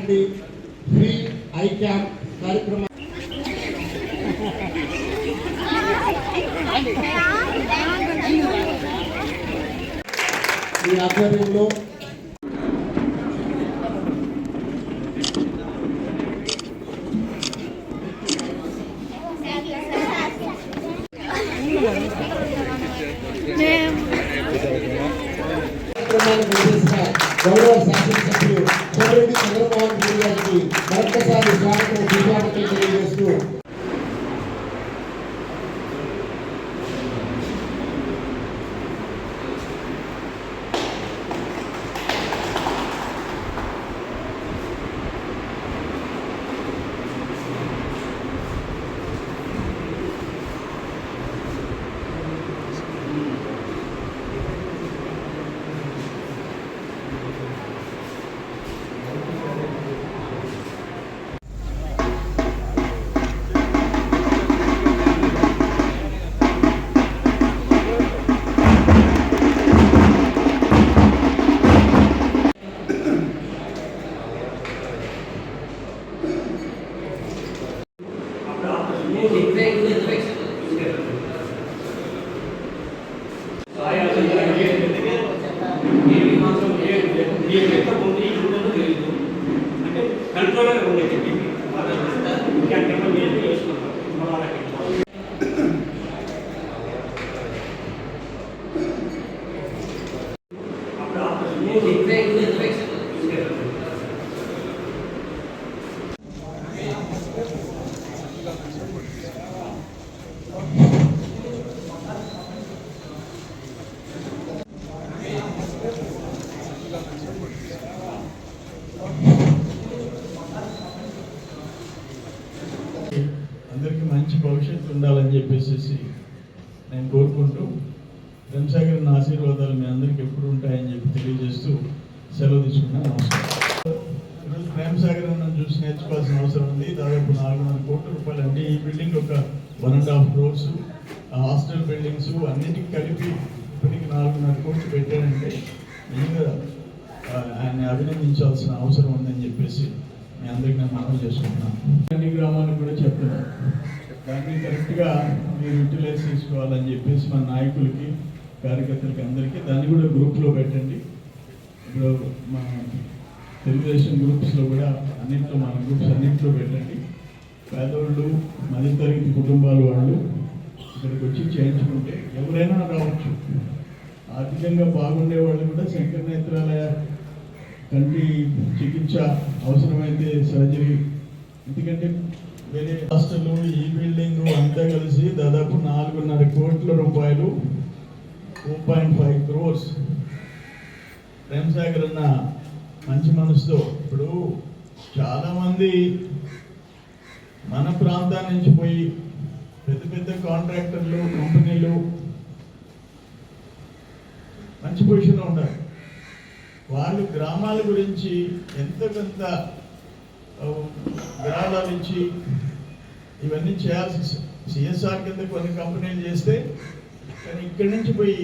నుండి free I camp కార్యక్రమం ఈ ఆధ్వర్యంలో గౌరవ శాసనసభ్యులు కోరెడ్డి చంద్రమోహన్ రెడ్డి గారికి మరొకసారి స్వాగతం తెలియజేస్తూ అందరికీ మంచి భవిష్యత్తు ఉండాలని చెప్పేసి నేను కోరుకుంటూ ప్రేమ్సాగర్ ఆశీర్వాదాలు మీ అందరికీ ఎప్పుడు ఉంటాయని చెప్పి తెలియజేస్తూ సెలవు తీసుకున్నాను. నమస్కారం. ఈరోజు ప్రేమ్సాగర్ అన్న చూసి నేర్చుకోవాల్సిన అవసరం ఉంది. దాదాపు 400 కోట్ల రూపాయలు అంటే ఈ బిల్డింగ్ ఒక 1.5 crores, హాస్టల్ బిల్డింగ్స్ అన్నిటికీ కలిపి ఇప్పటికి 400 కోట్లు పెట్టారంటే నిజంగా ఆయన్ని అభినందించాల్సిన అవసరం ఉందని చెప్పేసి మీ అందరికీ నేను మనవి చేసుకుంటున్నాను. అన్ని గ్రామాలకు కూడా చెప్తున్నాను, దాన్ని కరెక్ట్గా మీరు యూటిలైజ్ చేసుకోవాలని చెప్పేసి మన నాయకులకి కార్యకర్తలకి అందరికీ దాన్ని కూడా గ్రూప్లో పెట్టండి. ఇప్పుడు మన తెలుగుదేశం గ్రూప్స్లో కూడా అన్నింటిలో మన గ్రూప్స్ అన్నింటిలో పెట్టండి. పేదవాళ్ళు మధ్యతరగతి కుటుంబాల వాళ్ళు ఇక్కడికి వచ్చి చేయించుకుంటే ఎవరైనా రావచ్చు. ఆర్థికంగా బాగుండే వాళ్ళు కూడా శంకర నేత్రాలయ కంటి చికిత్స అవసరమైతే సర్జరీ, ఎందుకంటే వేరే హాస్టల్ ఈ బిల్డింగ్ అంతా కలిసి దాదాపు 4.5 కోట్ల రూపాయలు, 2.5 crores. ప్రేమ్సాగర్ అన్న మంచి మనసుతో ఇప్పుడు చాలామంది మన ప్రాంతాన్ని నుంచి పోయి పెద్ద పెద్ద కాంట్రాక్టర్లు, కంపెనీలు మంచి పొజిషన్లో ఉంటారు. వాళ్ళు గ్రామాల గురించి ఎంత కొంత విరాళాలు ఇచ్చి ఇవన్నీ చేయాల్సి సిఎస్ఆర్ కింద కొన్ని కంపెనీలు చేస్తే, కానీ ఇక్కడి నుంచి పోయి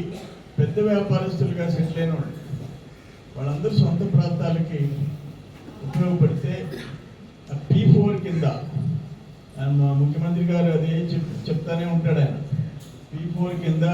పెద్ద వ్యాపారస్తులుగా సెటిల్ అయిన వాళ్ళు వాళ్ళందరూ సొంత ప్రాంతాలకి ఉపయోగపడితే P4 కింద ముఖ్యమంత్రి గారు అదే చెప్తానే ఉంటాడు. ఆయన P4 కింద